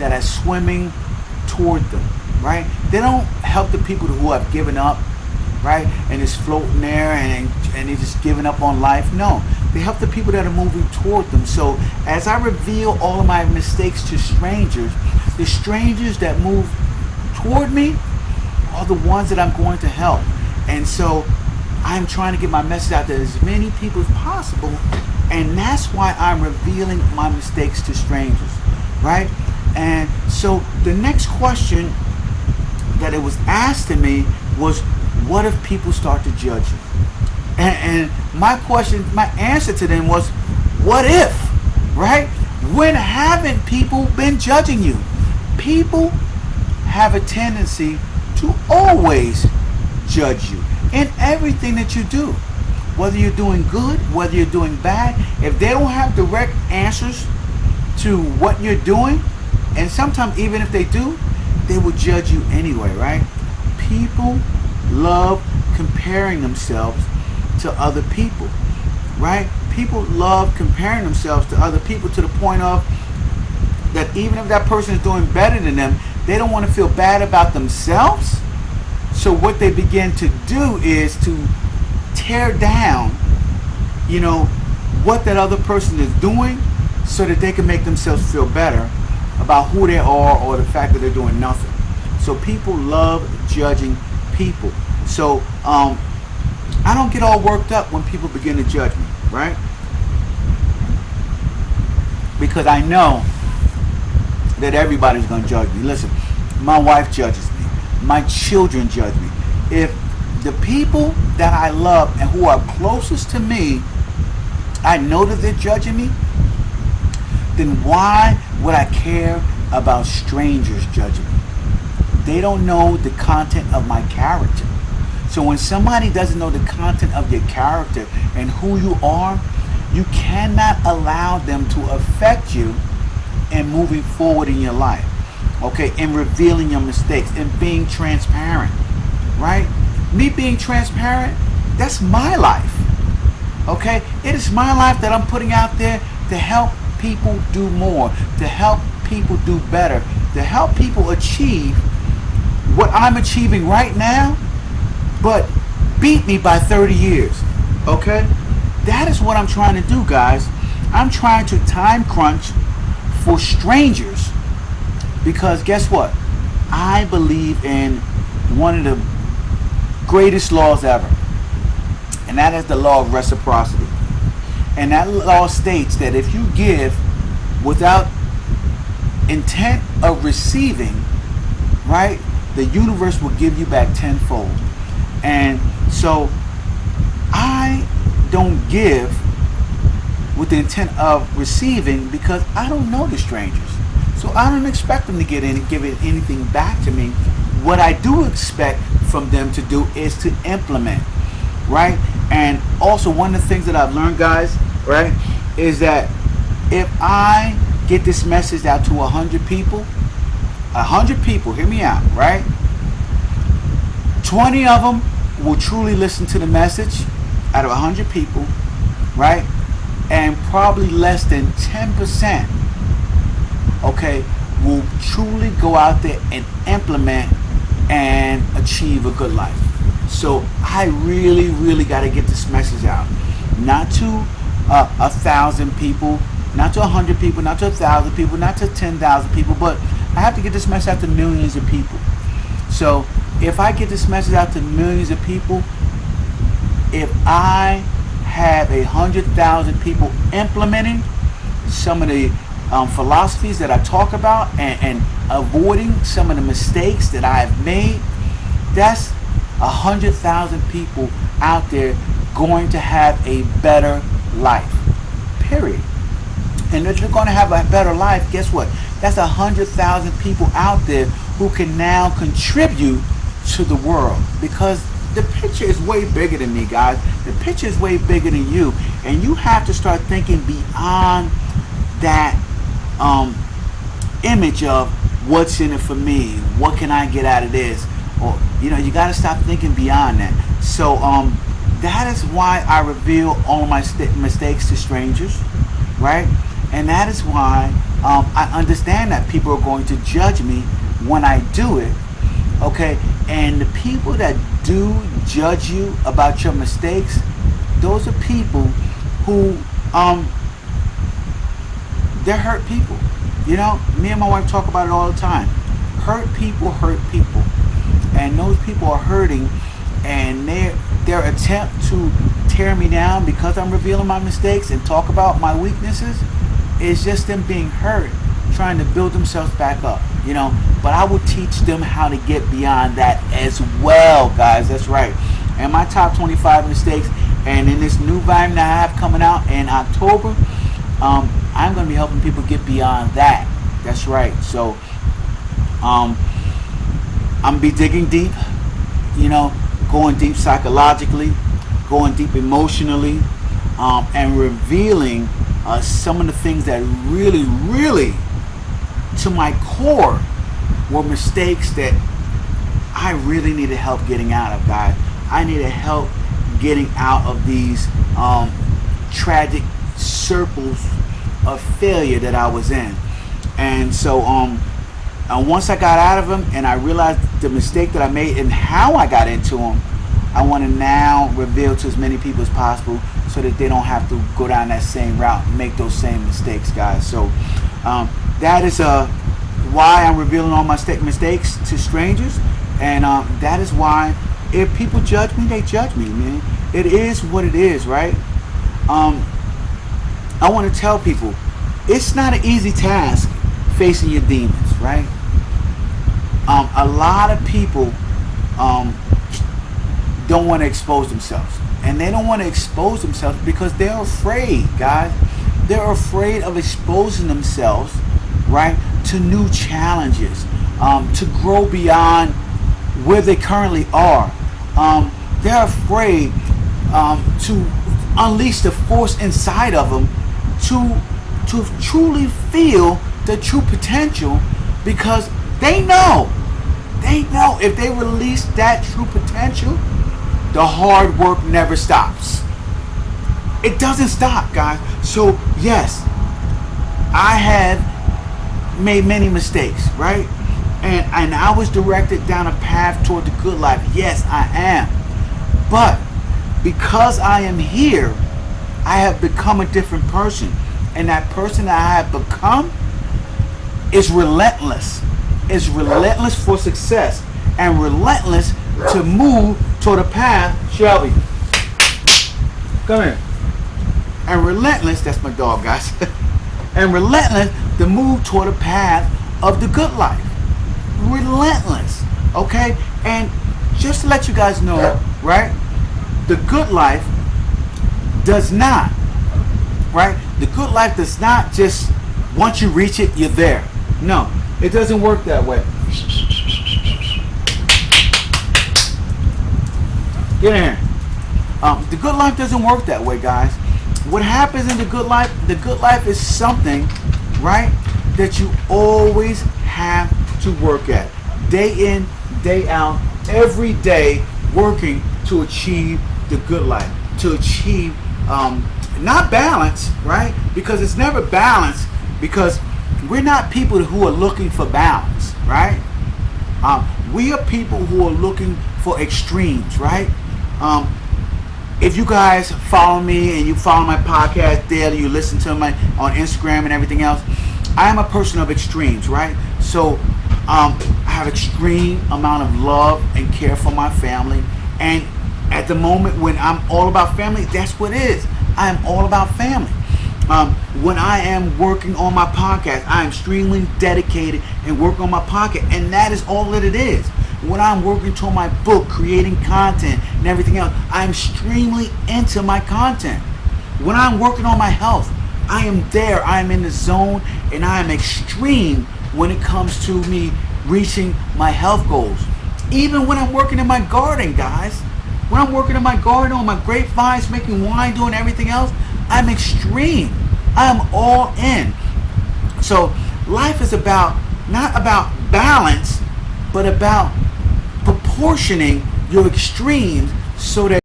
that are swimming toward them, right? They don't help the people who have given up, right, and is floating there and they're just giving up on life. No, they help the people that are moving toward them. So as I reveal all of my mistakes to strangers, the strangers that move toward me are the ones that I'm going to help. And so I'm trying to get my message out to as many people as possible, and that's why I'm revealing my mistakes to strangers, right? And so the next question that it was asked to me was, what if people start to judge you? And my answer to them was, what if, right? When haven't people been judging you? People have a tendency to always judge you in everything that you do. Whether you're doing good, whether you're doing bad, if they don't have direct answers to what you're doing, and sometimes even if they do, they will judge you anyway, right? People love comparing themselves to other people, right? People love comparing themselves to other people to the point of that even if that person is doing better than them, they don't want to feel bad about themselves. So what they begin to do is to tear down, what that other person is doing so that they can make themselves feel better about who they are or the fact that they're doing nothing. So people love judging people. So I don't get all worked up when people begin to judge me, right? Because I know that everybody's going to judge me. Listen, my wife judges me. My children judge me. If the people that I love and who are closest to me, I know that they're judging me, then why would I care about strangers judging me? They don't know the content of my character. So when somebody doesn't know the content of your character and who you are, you cannot allow them to affect you in moving forward in your life. Okay, in revealing your mistakes and being transparent, right? Me being transparent, that's my life. Okay, it is my life that I'm putting out there to help people do more, to help people do better, to help people achieve what I'm achieving right now, but beat me by 30 years. Okay, that is what I'm trying to do, guys. I'm trying to time crunch for strangers, because guess what? I believe in one of the greatest laws ever, and that is the law of reciprocity. And that law states that if you give without intent of receiving, right, the universe will give you back tenfold. And so I don't give with the intent of receiving because I don't know the strangers. So I don't expect them to give anything back to me. What I do expect from them to do is to implement, right? And also one of the things that I've learned, guys, right, is that if I get this message out to 100 people, hear me out, right? 20 of them will truly listen to the message out of 100 people, right? And probably less than 10%, okay, will truly go out there and implement and achieve a good life. So I really got to get this message out, not to 1,000 people, not to 100 people, not to 1,000 people, not to 10,000 people, but I have to get this message out to millions of people. So if I get this message out to millions of people, if I have 100,000 people implementing some of the philosophies that I talk about and avoiding some of the mistakes that I have made, that's 100,000 people out there going to have a better life, period. And if you're going to have a better life, guess what? That's 100,000 people out there who can now contribute to the world, because the picture is way bigger than me, guys. The picture is way bigger than you, and you have to start thinking beyond that image of what's in it for me, what can I get out of this, or you got to stop thinking beyond that. So that is why I reveal all my mistakes to strangers, right? And that is why I understand that people are going to judge me when I do it. Okay, and the people that do judge you about your mistakes, those are people who they're hurt people. You know, me and my wife talk about it all the time. Hurt people, and those people are hurting, and their attempt to tear me down because I'm revealing my mistakes and talk about my weaknesses is just them being hurt, trying to build themselves back up. You know, but I will teach them how to get beyond that as well, guys. That's right. And my top 25 mistakes, and in this new volume that I have coming out in October, I'm going to be helping people get beyond that. That's right. So I'm going to be digging deep, you know, going deep psychologically, going deep emotionally, and revealing some of the things that really, to my core, were mistakes that I really needed help getting out of, guys. I needed help getting out of these tragic circles of failure that I was in. And so once I got out of them and I realized the mistake that I made and how I got into them, I want to now reveal to as many people as possible so that they don't have to go down that same route and make those same mistakes, guys. So that is why I'm revealing all my mistakes to strangers, and that is why if people judge me, they judge me, man. It is what it is, right? I want to tell people, it's not an easy task facing your demons, right? A lot of people don't want to expose themselves, and they don't want to expose themselves because they're afraid, guys. They're afraid of exposing themselves, right, to new challenges, to grow beyond where they currently are. They're afraid to unleash the force inside of them to truly feel the true potential, because they know if they release that true potential, the hard work never stops. It doesn't stop, guys. So yes, I have made many mistakes, right? And I was directed down a path toward the good life. Yes, I am. But because I am here, I have become a different person. And that person that I have become is relentless. Is relentless for success and relentless to move toward a path. Shelby, come here. And relentless, that's my dog, guys. And relentless to move toward a path of the good life. Relentless, okay? And just to let you guys know, right? The good life does not, right? The good life does not just, once you reach it, you're there. No, it doesn't work that way. Get in here. The good life doesn't work that way, guys. What happens in the good life is something, right, that you always have to work at. Day in, day out, every day, working to achieve the good life. To achieve, not balance, right? Because it's never balance, because we're not people who are looking for balance, right? We are people who are looking for extremes, right? If you guys follow me and you follow my podcast daily, you listen to my on Instagram and everything else, I am a person of extremes, right? So I have extreme amount of love and care for my family, and at the moment when I'm all about family, that's what it is. I am all about family. When I am working on my podcast, I am extremely dedicated and work on my podcast, and that is all that it is. When I'm working toward my book, creating content and everything else, I'm extremely into my content. When I'm working on my health, I am there, I am in the zone, and I am extreme when it comes to me reaching my health goals. Even when I'm working in my garden, guys, when I'm working in my garden on my grapevines, making wine, doing everything else, I'm extreme. I'm all in. So life is about, not about balance, but about proportioning your extremes so that